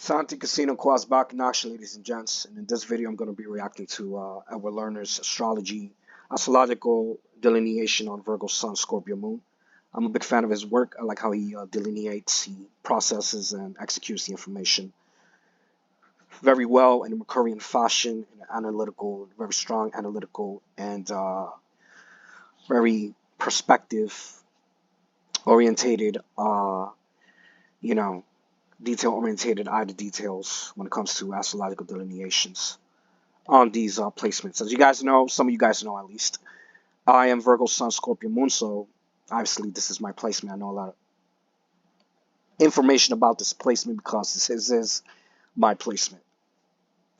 Santi Casino Quas back in action, ladies and gents. And in this video, I'm going to be reacting to Edward Learnard's astrological delineation on Virgo Sun, Scorpio Moon. I'm a big fan of his work. I like how he delineates, he processes, and executes the information very well in a Mercurian fashion, in an analytical, very strong analytical, and very perspective orientated, you know, detail-orientated eye to details when it comes to astrological delineations on these placements. As you guys know, some of you guys know at least, I am Virgo Sun, Scorpio Moon, so obviously this is my placement. I know a lot of information about this placement because this is my placement.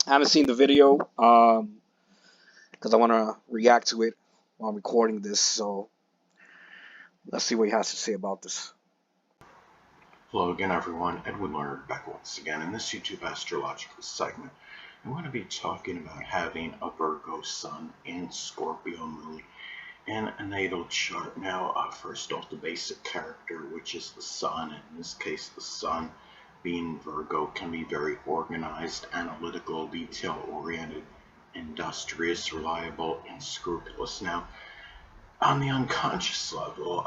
I haven't seen the video because I want to react to it while recording this, so let's see what he has to say about this. Hello again, everyone. Edward Learnard back once again in this YouTube astrological segment. I'm going to be talking about having a Virgo Sun and Scorpio Moon in a natal chart. Now, first off, the basic character, which is the Sun. In this case, the Sun, being Virgo, can be very organized, analytical, detail-oriented, industrious, reliable, and scrupulous. Now, on the unconscious level,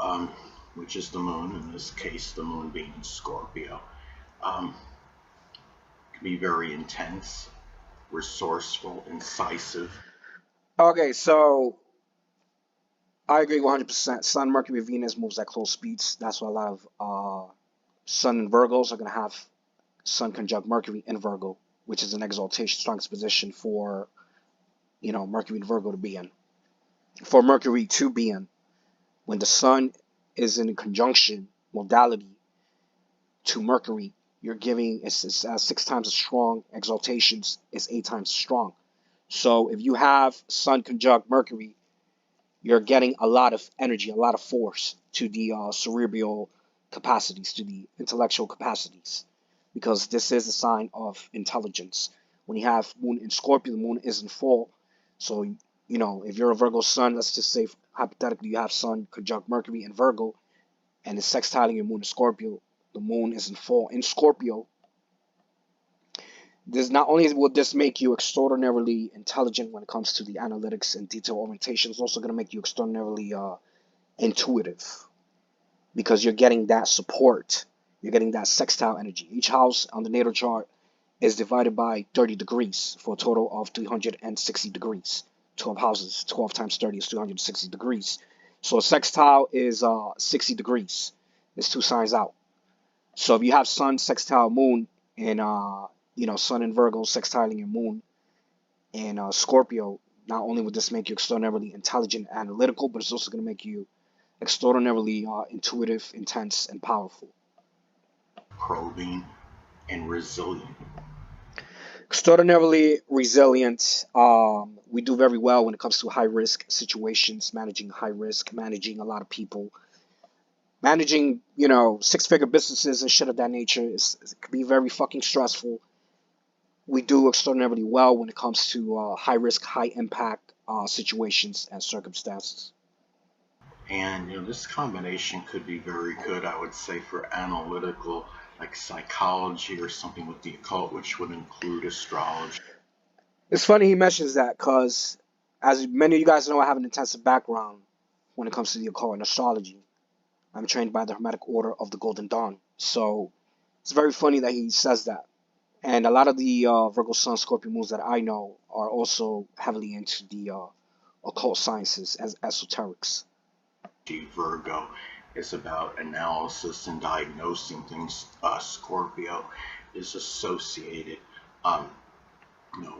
which is the moon, in this case the moon being in Scorpio, can be very intense, resourceful, incisive. Okay, so I agree 100%. Sun, Mercury, Venus moves at close speeds. That's why a lot of Sun and Virgos are going to have Sun conjunct Mercury in Virgo, which is an exaltation, strongest position for, Mercury and Virgo to be in. For Mercury to be in, when the Sun is in a conjunction modality to Mercury, you're giving it's 6 times as strong. Exaltations is 8 times as strong. So if you have Sun conjunct Mercury, you're getting a lot of energy, a lot of force to the cerebral capacities, to the intellectual capacities, because this is a sign of intelligence. When you have Moon in Scorpio, the Moon is in full. So if you're a Virgo Sun, let's just say hypothetically you have Sun conjunct Mercury in Virgo, and it's sextiling your Moon in Scorpio. The Moon is in full in Scorpio. This not only will this make you extraordinarily intelligent when it comes to the analytics and detail orientation, it's also going to make you extraordinarily intuitive, because you're getting that support. You're getting that sextile energy. Each house on the natal chart is divided by 30 degrees for a total of 360 degrees. 12 houses, 12 times 30 is 360 degrees. So a sextile is 60 degrees. It's 2 signs out. So if you have Sun sextile Moon and Sun in Virgo sextiling your Moon in Scorpio, not only would this make you extraordinarily intelligent and analytical, but it's also going to make you extraordinarily intuitive, intense, and powerful. Probing and resilient. Extraordinarily resilient. We do very well when it comes to high risk situations, managing high risk, managing a lot of people, managing 6-figure businesses and shit of that nature. It can be very fucking stressful. We do extraordinarily well when it comes to high risk, high impact situations and circumstances. And this combination could be very good, I would say, for analytical, like psychology or something with the occult, which would include astrology. It's funny he mentions that because, as many of you guys know, I have an intensive background when it comes to the occult and astrology. I'm trained by the Hermetic Order of the Golden Dawn. So it's very funny that he says that. And a lot of the Virgo Sun, Scorpio Moons that I know are also heavily into the occult sciences as esoterics. Virgo is about analysis and diagnosing things. Scorpio is associated,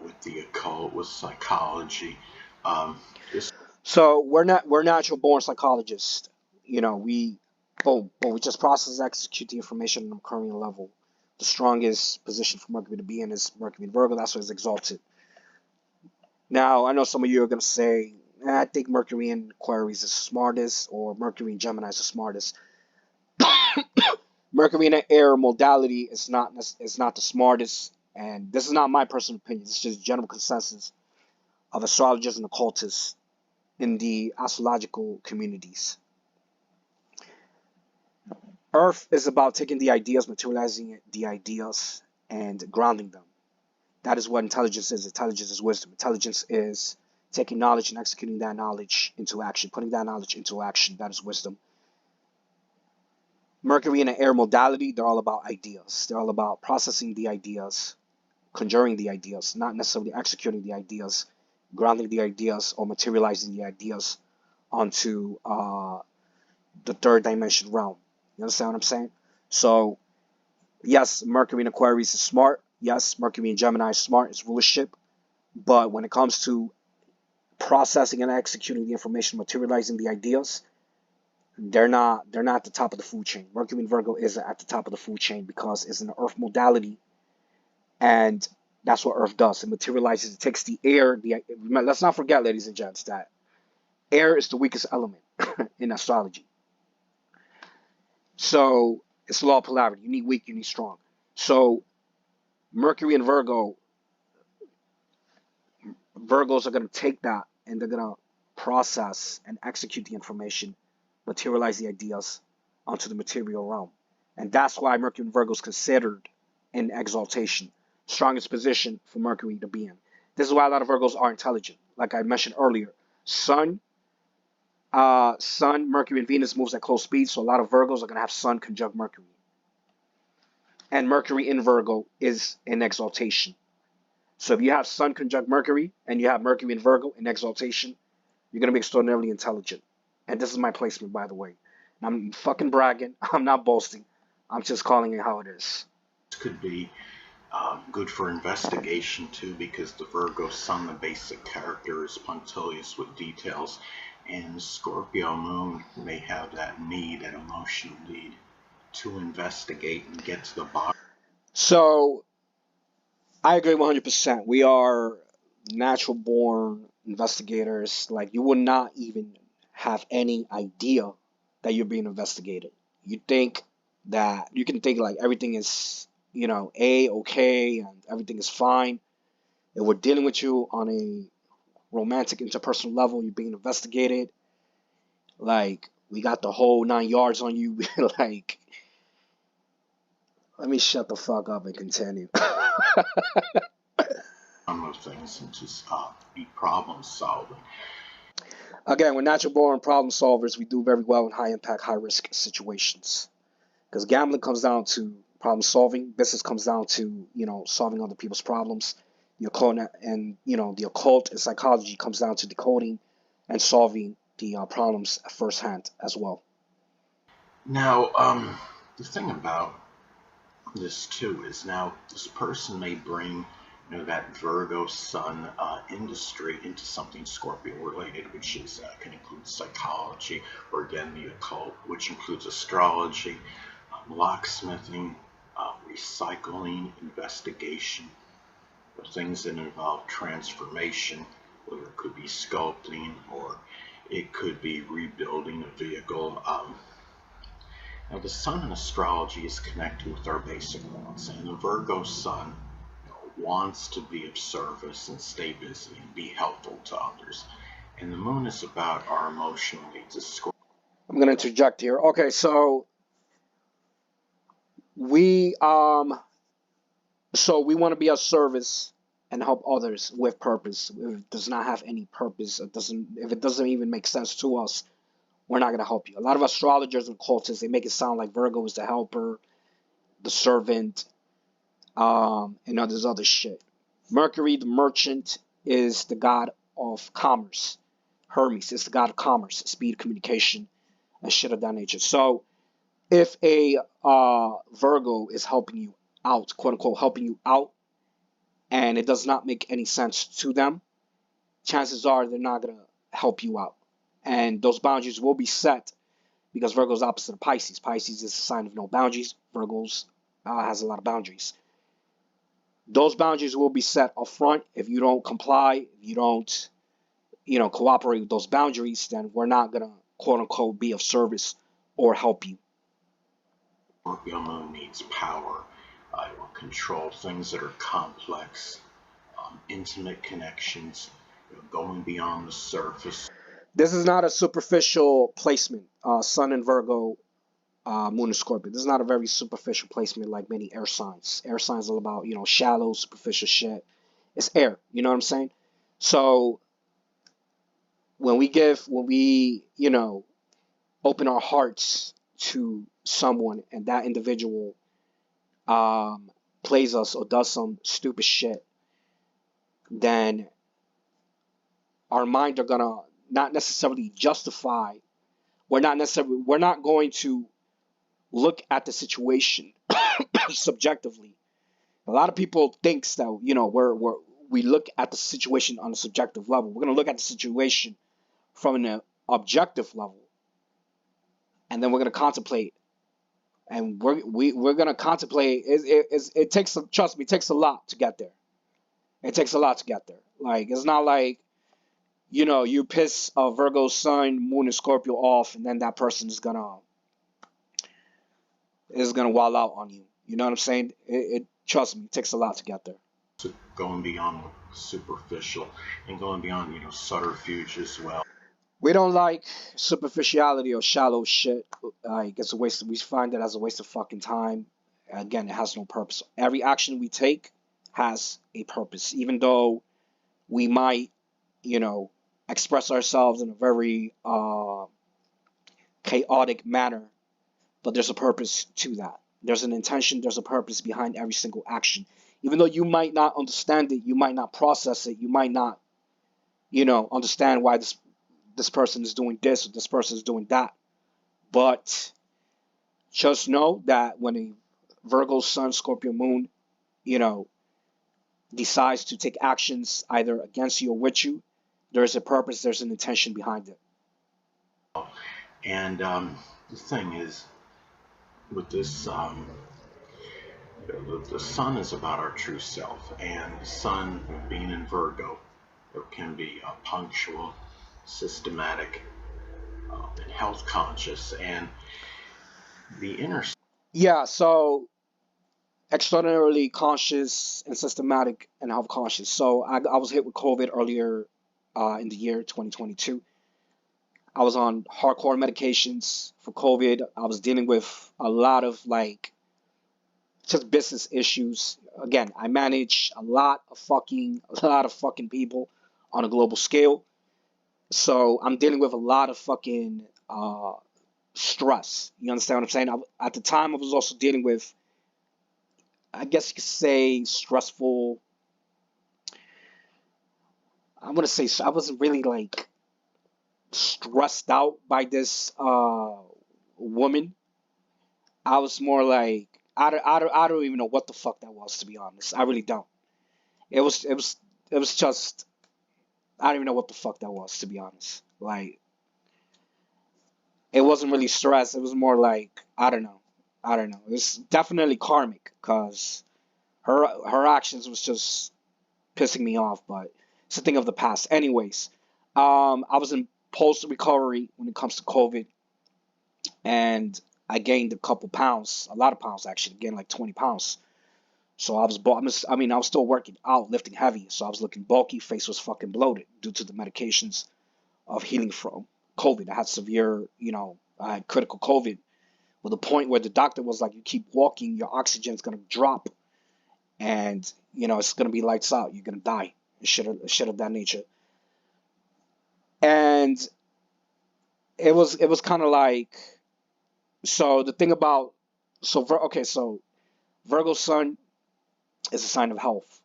with the occult, with psychology. So we're natural born psychologists. We just process, execute the information on a Mercurian level. The strongest position for Mercury to be in is Mercury in Virgo. That's why it's exalted. Now, I know some of you are going to say, I think Mercury in Aquarius is the smartest, or Mercury in Gemini is the smartest. Mercury in an air modality is not the smartest, and this is not my personal opinion. It's just general consensus of astrologers and occultists in the astrological communities. Earth is about taking the ideas, materializing the ideas, and grounding them. That is what intelligence is. Intelligence is wisdom. Intelligence is taking knowledge and executing that knowledge into action, putting that knowledge into action. That is wisdom. Mercury in an air modality, they're all about ideas. They're all about processing the ideas, conjuring the ideas, not necessarily executing the ideas, grounding the ideas, or materializing the ideas onto the third dimension realm. You understand what I'm saying? So, yes, Mercury in Aquarius is smart. Yes, Mercury in Gemini is smart. It's rulership. But when it comes to processing and executing the information, materializing the ideas, they're not at the top of the food chain. Mercury in Virgo is at the top of the food chain because it's an earth modality, and that's what earth does. It materializes, it takes the air. Let's not forget, ladies and gents, that air is the weakest element in astrology. So it's the law of polarity. You need weak, you need strong. So Mercury in Virgo, Virgos are going to take that and they're going to process and execute the information, materialize the ideas onto the material realm. And that's why Mercury in Virgo is considered in exaltation, strongest position for Mercury to be in. This is why a lot of Virgos are intelligent. Like I mentioned earlier, Sun, Mercury, and Venus moves at close speed, so a lot of Virgos are going to have Sun conjunct Mercury. And Mercury in Virgo is in exaltation. So if you have Sun conjunct Mercury and you have Mercury in Virgo in exaltation, you're going to be extraordinarily intelligent. And this is my placement, by the way. I'm fucking bragging. I'm not boasting. I'm just calling it how it is. This could be good for investigation too, because the Virgo Sun, the basic character, is punctilious with details, and Scorpio Moon may have that need, that emotional need to investigate and get to the bottom. So I agree 100%. We are natural born investigators. Like, you would not even have any idea that you're being investigated. You think that you can think like everything is, okay, and everything is fine. If we're dealing with you on a romantic interpersonal level, you're being investigated. Like, we got the whole 9 yards on you. Like, let me shut the fuck up and continue. Of things and just be problem solving. Again, we're natural born problem solvers. We do very well in high impact, high risk situations. Because gambling comes down to problem solving. Business comes down to, solving other people's problems. The occult and, the occult and psychology comes down to decoding and solving the problems firsthand as well. Now, the thing about this too is, now this person may bring that Virgo Sun industry into something Scorpio related, which is can include psychology, or again the occult, which includes astrology, locksmithing, recycling, investigation, things that involve transformation, whether it could be sculpting or it could be rebuilding a vehicle. Now, the sun in astrology is connected with our basic wants, and the Virgo sun wants to be of service and stay busy and be helpful to others. And the moon is about our emotional needs. I'm going to interject here. Okay, so we want to be of service and help others with purpose. If it does not have any purpose, if it doesn't even make sense to us, we're not going to help you. A lot of astrologers and occultists, they make it sound like Virgo is the helper, the servant, and all this other shit. Mercury, the merchant, is the god of commerce. Hermes is the god of commerce, speed, communication, and shit of that nature. So if a Virgo is helping you out, quote unquote, helping you out, and it does not make any sense to them, chances are they're not going to help you out. And those boundaries will be set, because Virgo is opposite of Pisces. Pisces is a sign of no boundaries. Virgos has a lot of boundaries. Those boundaries will be set up front. If you don't comply, if you don't, cooperate with those boundaries, then we're not going to, quote unquote, be of service or help you. Scorpio moon needs power, control, things that are complex, intimate connections, going beyond the surface. This is not a superficial placement. Sun in Virgo Moon and Scorpio. This is not a very superficial placement like many air signs. Air signs are all about, shallow, superficial shit. It's air. You know what I'm saying? So when we open our hearts to someone and that individual plays us or does some stupid shit, then our mind are gonna not necessarily justify. We're not going to look at the situation subjectively. A lot of people thinks that we look at the situation on a subjective level. We're gonna look at the situation from an objective level, and then we're gonna contemplate. And we're gonna contemplate. It takes, trust me, it takes a lot to get there. It takes a lot to get there. Like, it's not like you piss a Virgo sun, Moon, and Scorpio off, and then that person is gonna wall out on you. You know what I'm saying? It trust me, it takes a lot to get there. So going beyond superficial and going beyond, subterfuge as well. We don't like superficiality or shallow shit. Like, it's a waste. We find it as a waste of fucking time. Again, it has no purpose. Every action we take has a purpose, even though we might, express ourselves in a very chaotic manner, but there's a purpose to that. There's an intention, there's a purpose behind every single action. Even though you might not understand it, you might not process it, you might not, understand why this person is doing this or this person is doing that. But just know that when a Virgo Sun, Scorpio Moon, decides to take actions either against you or with you, there's a purpose, there's an intention behind it. And the thing is, with this, the sun is about our true self, and the sun being in Virgo, it can be punctual, systematic, and health conscious, and the inner. Yeah, so extraordinarily conscious and systematic and health conscious. So I was hit with COVID earlier in the year 2022. I was on hardcore medications for COVID. I was dealing with a lot of just business issues. Again, I manage a lot of fucking people on a global scale. So I'm dealing with a lot of fucking stress. You understand what I'm saying? At the time, I was also dealing with, I guess you could say, stressful. I'm gonna say I wasn't really stressed out by this woman. I was more like, I don't even know what the fuck that was, to be honest. I really don't. It was just, I don't even know what the fuck that was, to be honest. Like, it wasn't really stress. It was more like, I don't know. It's definitely karmic because her actions was just pissing me off, but it's a thing of the past. Anyways, I was in post recovery when it comes to COVID, and I gained a couple pounds, a lot of pounds actually, gained like 20 pounds. So I was still working out, lifting heavy, so I was looking bulky. Face was fucking bloated due to the medications of healing from COVID. I had severe, I had critical COVID, with a point where the doctor was like, "You keep walking, your oxygen's gonna drop, and it's gonna be lights out. You're gonna die." Shit of that nature. And it was kind of like, so the thing about, so Virgo Sun is a sign of health.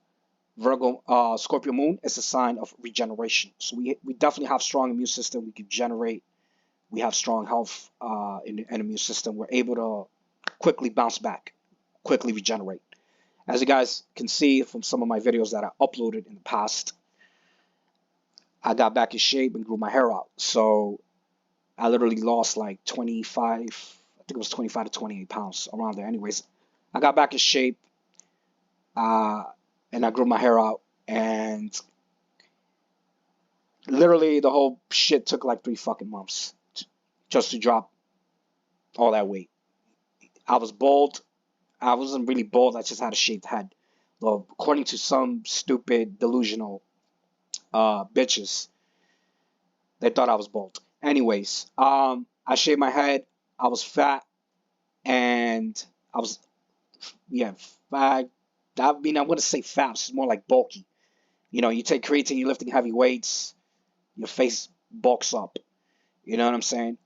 Scorpio Moon is a sign of regeneration. So we definitely have strong immune system. We can generate. We have strong health in the immune system. We're able to quickly bounce back, quickly regenerate. As you guys can see from some of my videos that I uploaded in the past, I got back in shape and grew my hair out. So I literally lost like 25, I think it was 25 to 28 pounds, around there. Anyways, I got back in shape and I grew my hair out. And literally the whole shit took like 3 fucking months just to drop all that weight. I was bald. I wasn't really bald. I just had a shaved head. Well, according to some stupid, delusional bitches, they thought I was bald. Anyways, I shaved my head. I was fat. and I was, yeah, fat. I mean, I wouldn't say fat. It's more like bulky. You know, you take creatine, you're lifting heavy weights, your face bulks up. You know what I'm saying?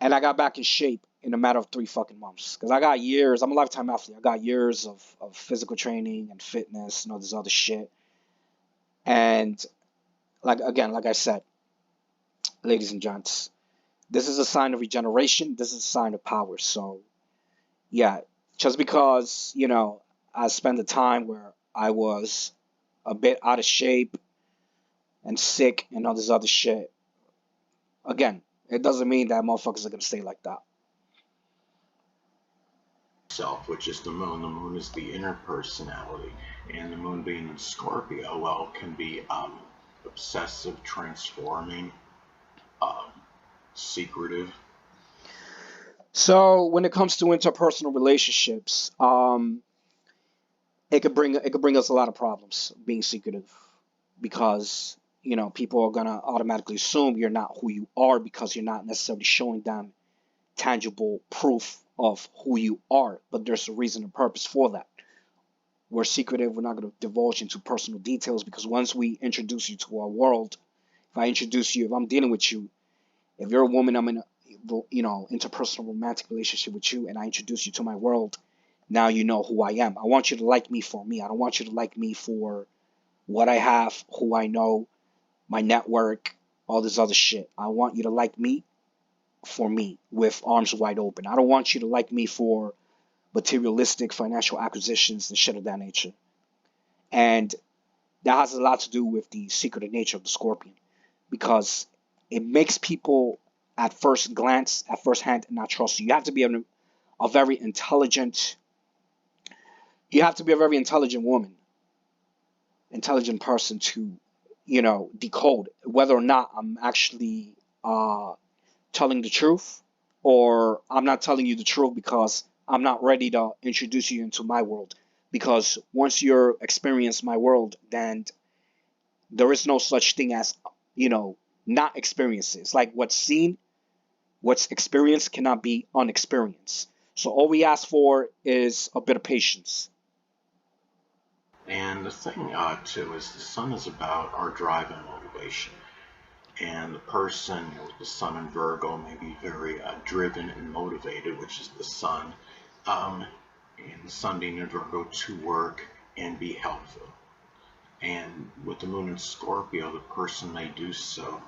And I got back in shape in a matter of 3 fucking months. Because I got years, I'm a lifetime athlete. I got years of physical training and fitness and all this other shit. And like again, like I said, ladies and gents, this is a sign of regeneration. This is a sign of power. So yeah, just because, I spent a time where I was a bit out of shape and sick and all this other shit, again, it doesn't mean that motherfuckers are gonna stay like that. Self, which is the moon. The moon is the inner personality, and the moon being in Scorpio, well, can be obsessive, transforming, um, secretive. So when it comes to interpersonal relationships, it could bring us a lot of problems being secretive because people are gonna automatically assume you're not who you are because you're not necessarily showing them tangible proof of who you are. But there's a reason and purpose for that. We're secretive. We're not going to divulge into personal details because once we introduce you to our world, if I introduce you, if I'm dealing with you, if you're a woman, I'm in a interpersonal romantic relationship with you, and I introduce you to my world. Now you know who I am. I want you to like me for me. I don't want you to like me for what I have, who I know, my network, all this other shit. I want you to like me for me with arms wide open. I don't want you to like me for materialistic financial acquisitions and shit of that nature. And that has a lot to do with the secretive nature of the scorpion because it makes people at first glance, at first hand, not trust you. You have to be a very intelligent, you have to be a very intelligent woman, intelligent person to, decode whether or not I'm actually telling the truth or I'm not telling you the truth because I'm not ready to introduce you into my world. Because once you're experience my world, then there is no such thing as, you know, not experiences. Like what's seen, what's experienced cannot be unexperienced. So all we ask for is a bit of patience. And the thing, too, is the sun is about our drive and motivation. And the person with the sun in Virgo may be very driven and motivated, which is the sun, um, and the sun being in Virgo to work and be helpful. And with the moon in Scorpio, the person may do so,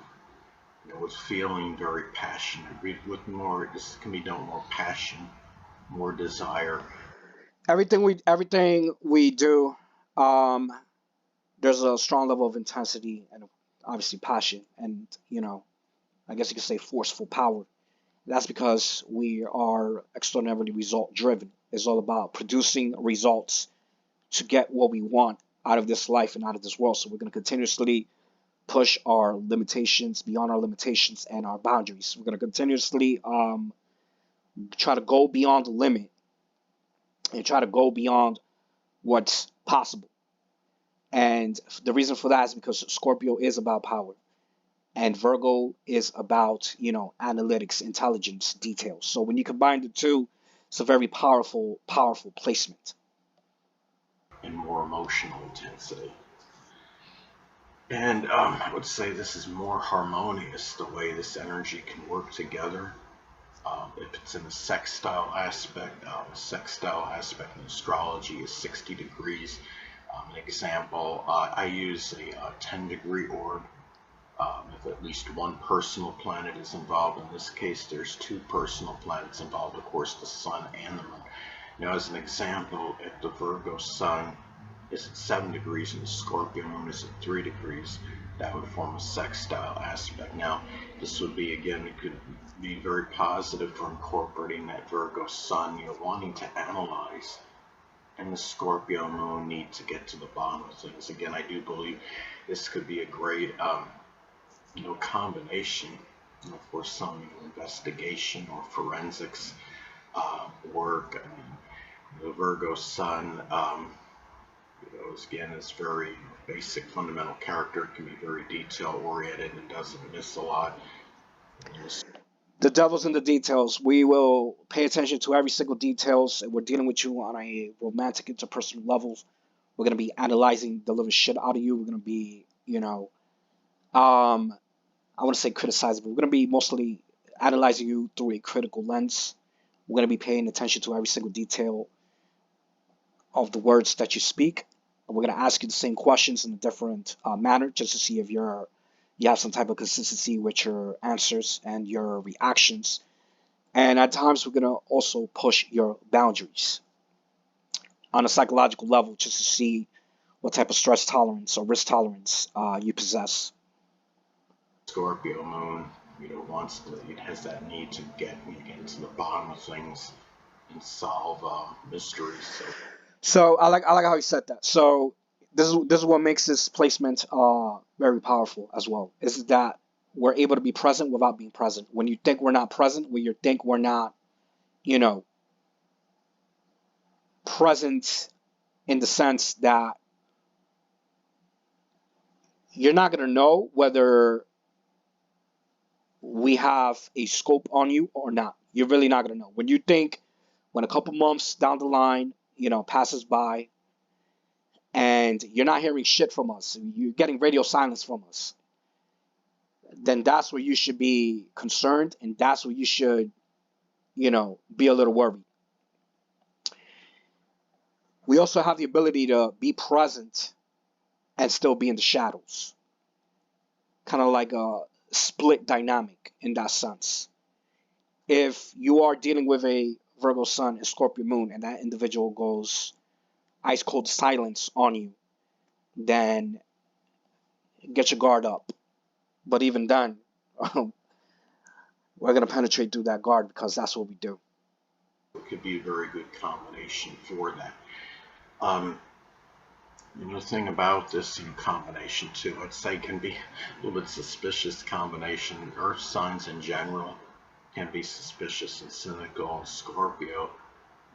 with feeling very passionate, with more, this can be done with more passion, more desire. Everything we do, um, there's a strong level of intensity and obviously passion, and I guess you could say forceful power. That's because we are extraordinarily result driven. It's all about producing results to get what we want out of this life and out of this world. So we're going to continuously push our limitations beyond our limitations and our boundaries. We're going to continuously try to go beyond the limit and try to go beyond what's possible. And the reason for that is because Scorpio is about power and Virgo is about, analytics, intelligence, details. So when you combine the two, it's a very powerful, powerful placement. And more emotional intensity. And I would say this is more harmonious, the way this energy can work together. If it's in a sextile aspect in astrology is 60 degrees. An example, I use a 10-degree orb. If at least one personal planet is involved, in this case there's two personal planets involved, of course the sun and the moon. Now as an example, if the Virgo sun is at 7 degrees and the Scorpio moon is at 3 degrees, that would form a sextile aspect. Now this would be, again, it could be very positive for incorporating that Virgo sun, wanting to analyze, and the Scorpio moon need to get to the bottom of things. Again, I do believe this could be a great combination, for some investigation or forensics work. I mean, the Virgo sun, again, is very basic, fundamental character. It can be very detail oriented and doesn't miss a lot. The devil's in the details. We will pay attention to every single details. And we're dealing with you on a romantic interpersonal level. We're gonna be analyzing the living shit out of you. We're gonna be, I want to say criticizing, but we're gonna be mostly analyzing you through a critical lens. We're gonna be paying attention to every single detail of the words that you speak. And we're gonna ask you the same questions in a different manner, just to see if you have some type of consistency with your answers and your reactions. And at times, we're gonna also push your boundaries on a psychological level, just to see what type of stress tolerance or risk tolerance you possess. Scorpio moon, it has that need to get to the bottom of things and solve mysteries. So I like how you said that. So this is what makes this placement very powerful as well. Is that we're able to be present without being present. When you think we're not present, when you think we're not, you know, present in the sense that you're not gonna know whether we have a scope on you or not. You're really not gonna know. When you think, when a couple months down the line, passes by, and you're not hearing shit from us, you're getting radio silence from us, then that's where you should be concerned, and that's where you should, be a little worried. We also have the ability to be present and still be in the shadows. Kind of like a split dynamic in that sense. If you are dealing with a Virgo sun and Scorpio moon, and that individual goes ice cold silence on you, then get your guard up. But even then, we're going to penetrate through that guard, because that's what we do. It could be a very good combination for that. The thing about this in combination too, I'd say can be a little bit suspicious combination. Earth signs in general can be suspicious and cynical. Scorpio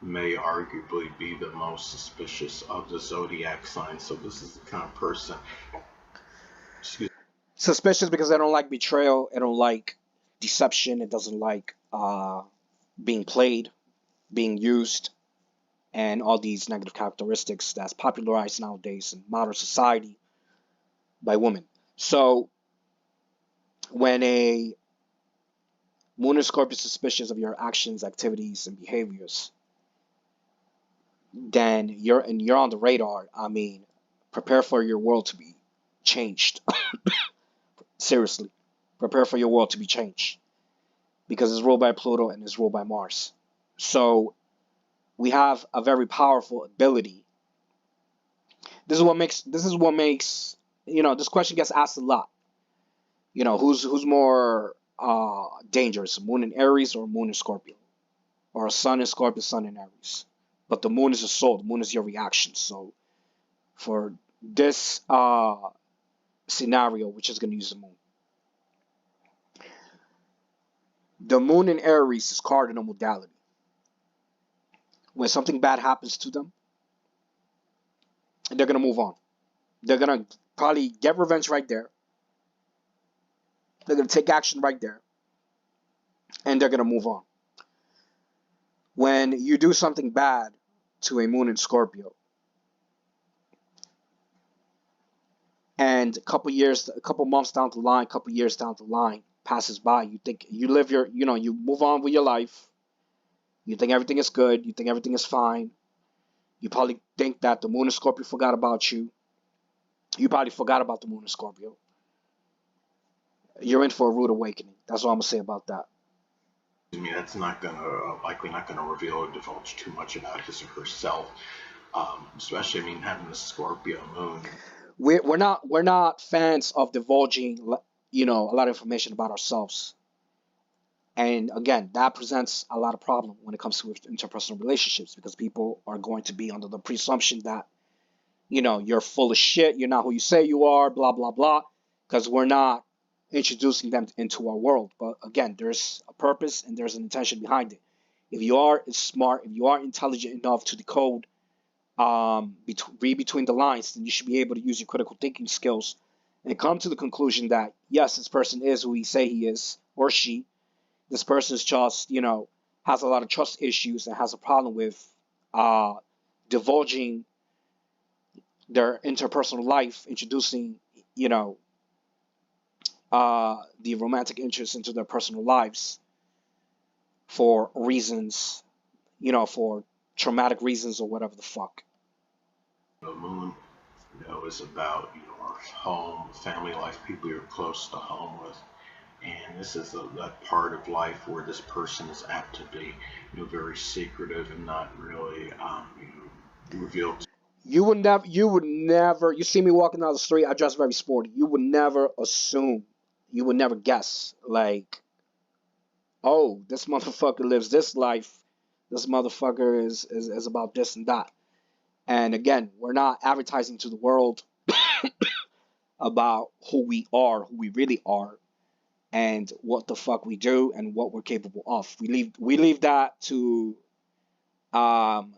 may arguably be the most suspicious of the zodiac signs. So this is the kind of person. Suspicious because I don't like betrayal. I don't like deception. It doesn't like being played, being used, and all these negative characteristics that's popularized nowadays in modern society by women. So when a moon in Scorpio is suspicious of your actions, activities, and behaviors, then you're on the radar. I mean, prepare for your world to be changed. Seriously, prepare for your world to be changed, because it's ruled by Pluto and it's ruled by Mars. So we have a very powerful ability. This is what makes this question gets asked a lot. Who's more dangerous, moon in Aries or moon in Scorpio, or sun in Scorpio, sun in Aries? But the moon is your soul. The moon is your reaction. So for this scenario, which is going to use the moon in Aries is cardinal modality. When something bad happens to them, they're going to move on. They're going to probably get revenge right there. They're going to take action right there. And they're going to move on. When you do something bad to a moon in Scorpio, and a couple months down the line, a couple years down the line passes by, you think you live you move on with your life. You think everything is good. You think everything is fine. You probably think that the moon in Scorpio forgot about you. You probably forgot about the moon in Scorpio. You're in for a rude awakening. That's all I'm going to say about that. That's likely not gonna reveal or divulge too much about his or herself. Especially, having the Scorpio moon. We're not fans of divulging, a lot of information about ourselves. And again, that presents a lot of problem when it comes to interpersonal relationships, because people are going to be under the presumption that, you're full of shit, you're not who you say you are, blah, blah, blah, because we're not introducing them into our world. But again, there's a purpose and there's an intention behind it. If you are smart, if you are intelligent enough to decode, read between the lines, then you should be able to use your critical thinking skills and come to the conclusion that, yes, this person is who he say he is, or she. This person's just, has a lot of trust issues and has a problem with divulging their interpersonal life, introducing, you know, the romantic interest into their personal lives for reasons, for traumatic reasons or whatever the fuck. The moon, is about our home, family life, people you're close to home with. And this is that part of life where this person is apt to be, very secretive and not really, revealed. You see me walking down the street, I dress very sporty. You would never assume, you would never guess, like, oh, this motherfucker lives this life. This motherfucker is about this and that. And again, we're not advertising to the world about who we are, who we really are, and what the fuck we do and what we're capable of. We leave that to um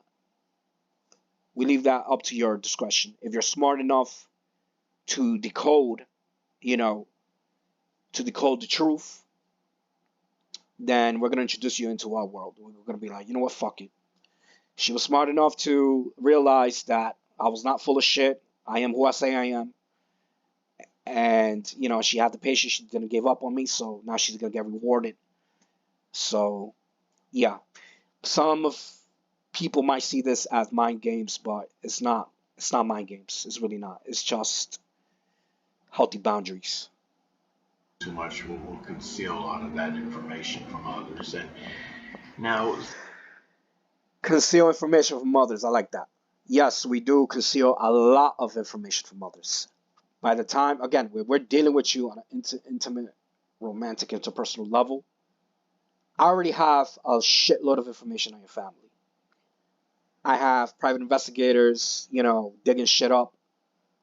we leave that up to your discretion. If you're smart enough to decode, you know, to decode the truth, then we're gonna introduce you into our world. We're gonna be like, you know what, fuck it. She was smart enough to realize that I was not full of shit. I am who I say I am. And, she had the patience. She didn't give up on me. So now she's going to get rewarded. So, yeah. Some of people might see this as mind games, but it's not. It's not mind games. It's really not. It's just healthy boundaries. Too much will conceal a lot of that information from others. And now, Conceal information from others. I like that. Yes, we do conceal a lot of information from others. By the time, again, we're dealing with you on an intimate, romantic, interpersonal level, I already have a shitload of information on your family. I have private investigators, digging shit up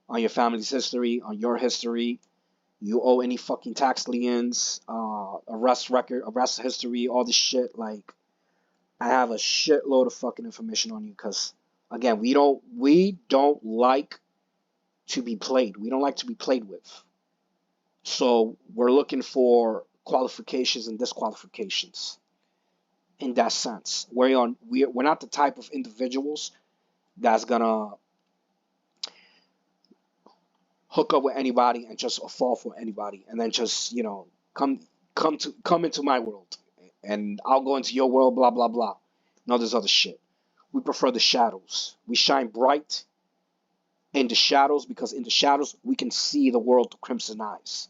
on your family's history, on your history. You owe any fucking tax liens, arrest record, arrest history, all this shit. Like, I have a shitload of fucking information on you because, again, we don't like to be played. We don't like to be played with. So we're looking for qualifications and disqualifications in that sense. We're not the type of individuals that's gonna hook up with anybody and just fall for anybody and then just come into my world and I'll go into your world, blah blah blah. No, there's other shit. We prefer the shadows. We shine bright in the shadows because in the shadows we can see the world through crimson eyes.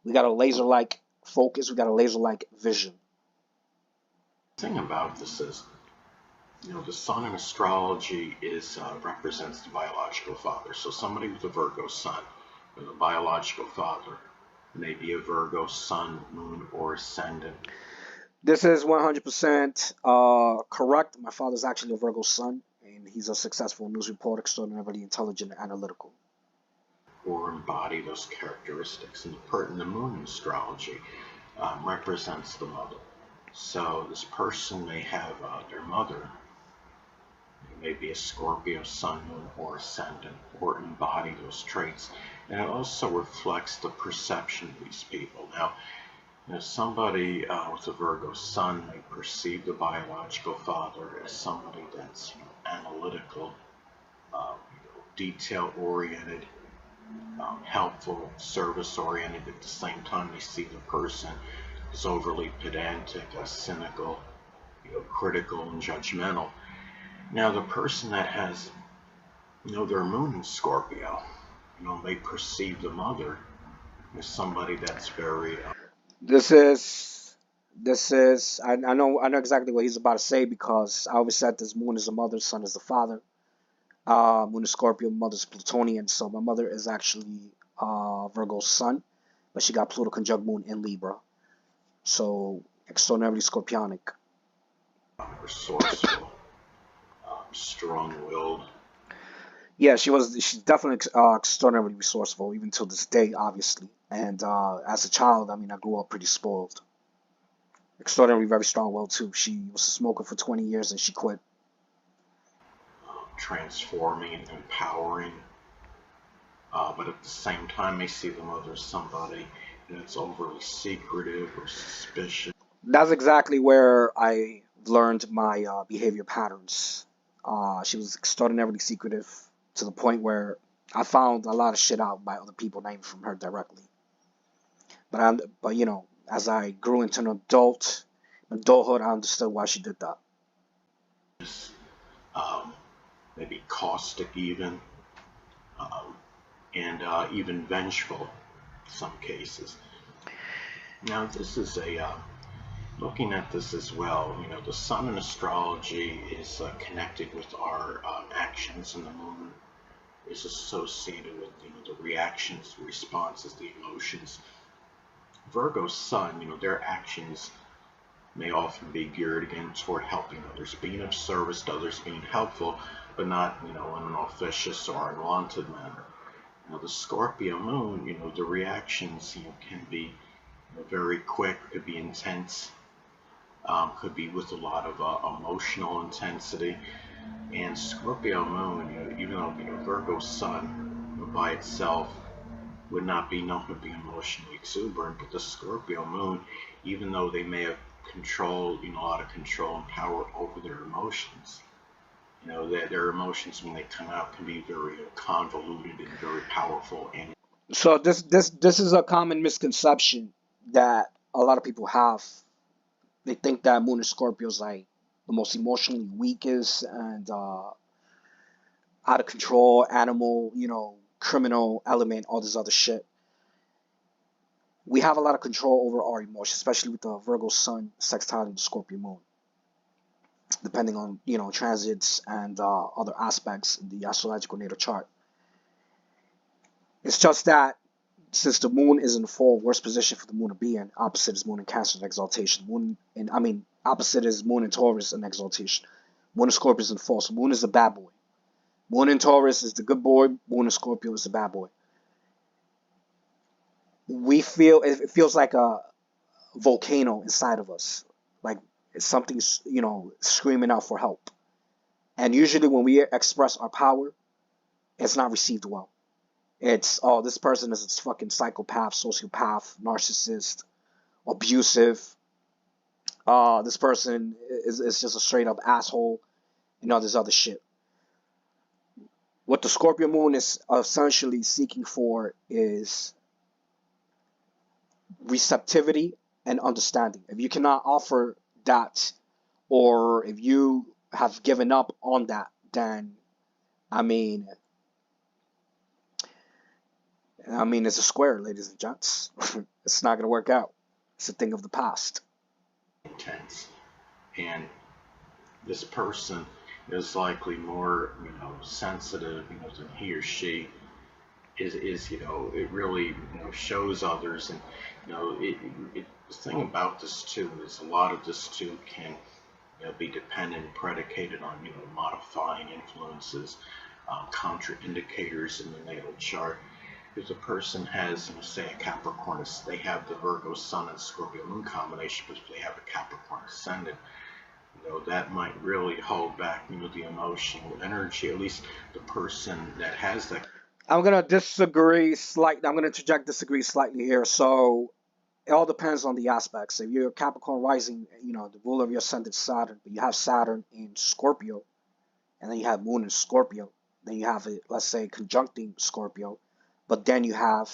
We got a laser-like focus. We got a laser-like vision. the thing about this is, the sun in astrology represents the biological father. So somebody with a Virgo sun, with a biological father, may be a Virgo sun, moon, or ascendant. This is 100% correct. My father's actually a Virgo sun, and he's a successful news reporter, extraordinarily intelligent and analytical. Or embody those characteristics. And the moon in astrology represents the mother. So this person may have their mother, may be a Scorpio, sun, moon, or ascendant, or embody those traits. And it also reflects the perception of these people. Now, somebody with a Virgo sun may perceive the biological father as somebody that's analytical, detail-oriented, helpful, service-oriented. At the same time, they see the person as overly pedantic, cynical, critical, and judgmental. Now, the person that has, their moon in Scorpio, may perceive the mother as somebody that's very. This is. I know exactly what he's about to say because I always said this: moon is the mother, sun is the father. Moon is Scorpio, mother's Plutonian. So my mother is actually Virgo's sun, but she got Pluto conjunct moon in Libra. So extraordinarily scorpionic. Resourceful, strong-willed. Yeah, she's definitely extraordinarily resourceful, even till this day, obviously. And as a child, I mean, I grew up pretty spoiled. Extraordinarily very strong-willed too. She was a smoker for 20 years and she quit. Transforming and empowering, but at the same time, they see the mother as somebody that's overly secretive or suspicious. That's exactly where I learned my behavior patterns. She was extraordinarily secretive to the point where I found a lot of shit out by other people, not even from her directly. But you know, as I grew into an adulthood, I understood why she did that. Um, Maybe caustic even, um, and even vengeful in some cases. Now this is a looking at this as well. You know, the sun in astrology is connected with our actions, and the moon is associated with, you know, the reactions, the responses, the emotions. Virgo's sun, you know, their actions may often be geared again toward helping others, being of service to others, being helpful, but not, you know, in an officious or unwanted manner. Now the Scorpio moon, you know, the reactions, you know, can be, you know, very quick, could be intense, could be with a lot of emotional intensity. And Scorpio moon, you know, even though, you know, Virgo sun, you know, by itself would not be known to be emotionally exuberant, but the Scorpio moon, even though they may have control, you know, a lot of control and power over their emotions, you know, their emotions when they come out can be very convoluted and very powerful. And So this is a common misconception that a lot of people have. They think that Moon in Scorpio is like the most emotionally weakest and out of control animal, you know, criminal element, all this other shit. We have a lot of control over our emotions, especially with the Virgo Sun sextile the Scorpio Moon, depending on, you know, transits and other aspects in the astrological natal chart. It's just that since the Moon is in the full worst position for the Moon to be in, opposite is Moon in Cancer and exaltation. Opposite is Moon in Taurus and exaltation. Moon in Scorpio is in full, so Moon is the bad boy. Moon in Taurus is the good boy. Moon in Scorpio is the bad boy. It feels like a volcano inside of us, like it's something, you know, screaming out for help. And usually when we express our power, it's not received well. It's, oh, this person is a fucking psychopath, sociopath, narcissist, abusive. This person is just a straight up asshole, and all this other shit. What the Scorpio moon is essentially seeking for is receptivity and understanding. If you cannot offer that, or if you have given up on that, then I mean, it's a square, ladies and gents. It's not gonna work out. It's a thing of the past. intense. And this person is likely more, you know, sensitive, you know, than he or she is, you know, it really, you know, shows others. And you know, the thing about this too is a lot of this too can, you know, be dependent and predicated on, you know, modifying influences, contraindicators in the natal chart. If a person has, you know, say a Capricorn, they have the Virgo Sun and Scorpio Moon combination, but if they have a Capricorn ascendant, you know, that might really hold back, you know, the emotional energy. At least the person that has that. I'm gonna disagree slightly. I'm gonna disagree slightly here. So it all depends on the aspects. If you're Capricorn rising, you know, the ruler of your ascendant is Saturn, but you have Saturn in Scorpio, and then you have Moon in Scorpio, then you have it, let's say, conjuncting Scorpio, but then you have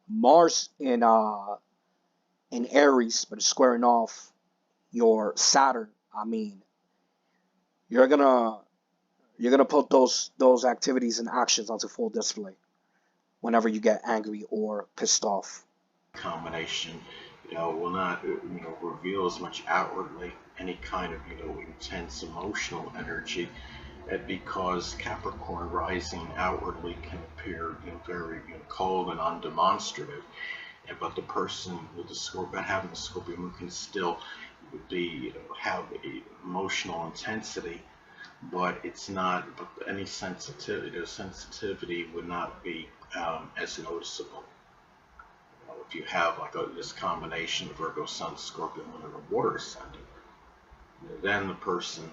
Mars in Aries, but it's squaring off your Saturn. I mean, you're gonna put those activities and actions onto full display whenever you get angry or pissed off. Combination, you know, will not, you know, reveal as much outwardly any kind of, you know, intense emotional energy, because Capricorn rising outwardly can appear, you know, very, you know, cold and undemonstrative. But the person with the Scorpio, having the Scorpio moon, can still be, you know, have a emotional intensity, but it's not, but any sensitivity, the sensitivity would not be as noticeable. You know, if you have like this combination of Virgo Sun, Scorpio Moon, and a water ascendant, you know, then the person,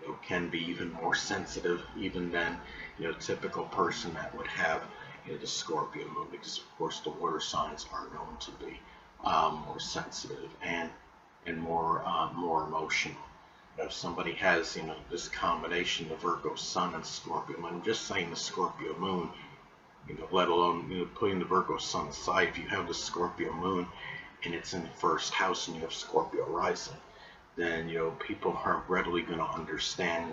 you know, can be even more sensitive, even than, you know, typical person that would have, you know, the Scorpio Moon, because of course the water signs are known to be more sensitive. And and more emotional. If somebody has, this combination of Virgo Sun and Scorpio Moon, I'm just saying the Scorpio Moon, let alone, putting the Virgo Sun aside, if you have the Scorpio Moon and it's in the first house and you have Scorpio rising, then, people aren't readily going to understand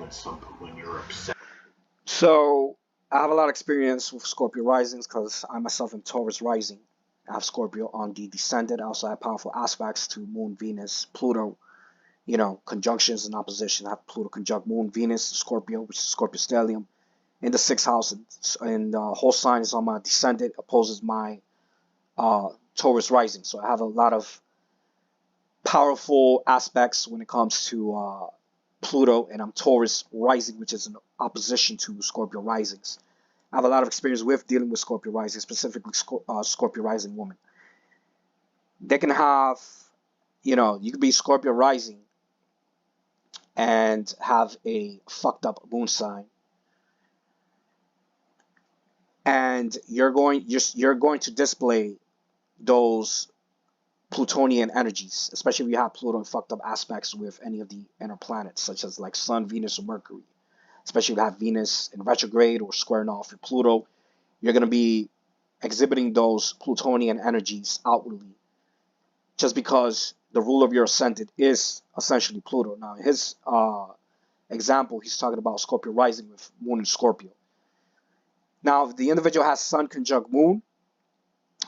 when you're upset. So I have a lot of experience with Scorpio risings because I myself am Taurus rising. I have Scorpio on the descendant. I also have powerful aspects to Moon, Venus, Pluto, conjunctions and opposition. I have Pluto conjunct Moon, Venus, Scorpio, which is Scorpio stellium, in the sixth house, and the whole sign is on my descendant, opposes my Taurus rising. So I have a lot of powerful aspects when it comes to Pluto, and I'm Taurus rising, which is an opposition to Scorpio risings. I have a lot of experience with dealing with Scorpio rising, specifically Scorpio rising women. They can have, you can be Scorpio rising and have a fucked up moon sign, and you're going to display those Plutonian energies, especially if you have Pluto and fucked up aspects with any of the inner planets, such as like Sun, Venus, or Mercury. Especially if you have Venus in retrograde or squaring off with Pluto, you're going to be exhibiting those Plutonian energies outwardly, just because the ruler of your ascendant is essentially Pluto. Now, his example, he's talking about Scorpio rising with Moon in Scorpio. Now, if the individual has Sun conjunct Moon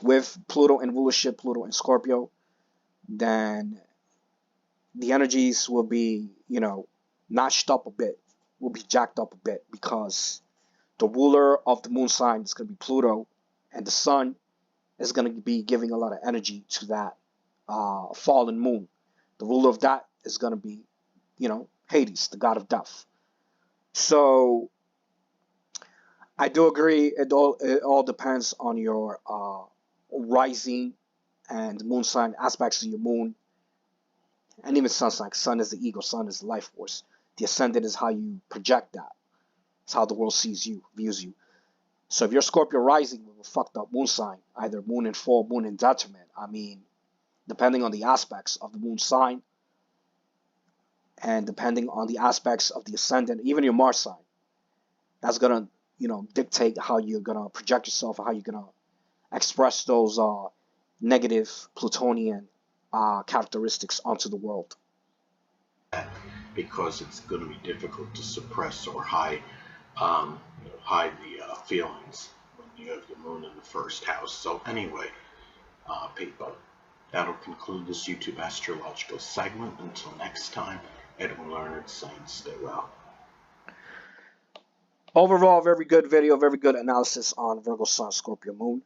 with Pluto in rulership, Pluto in Scorpio, then the energies will be, notched up a bit, will be jacked up a bit, because the ruler of the moon sign is going to be Pluto, and the sun is going to be giving a lot of energy to that fallen moon. The ruler of that is going to be, Hades, the god of death. So I do agree. It all depends on your rising and moon sign aspects of your moon, and even sun sign. Sun is the ego. Sun is the life force. The ascendant is how you project that. It's how the world sees you, views you. So if you're Scorpio rising with a fucked up moon sign, either moon in fall, moon in detriment, depending on the aspects of the moon sign, and depending on the aspects of the ascendant, even your Mars sign, that's gonna, dictate how you're gonna project yourself, or how you're gonna express those negative Plutonian characteristics onto the world. Because it's going to be difficult to suppress or hide the feelings when you have the moon in the first house. So anyway, people, that'll conclude this YouTube astrological segment. Until next time, Edwin Learnard saying stay well. Overall, very good video, very good analysis on Virgo Sun, Scorpio Moon.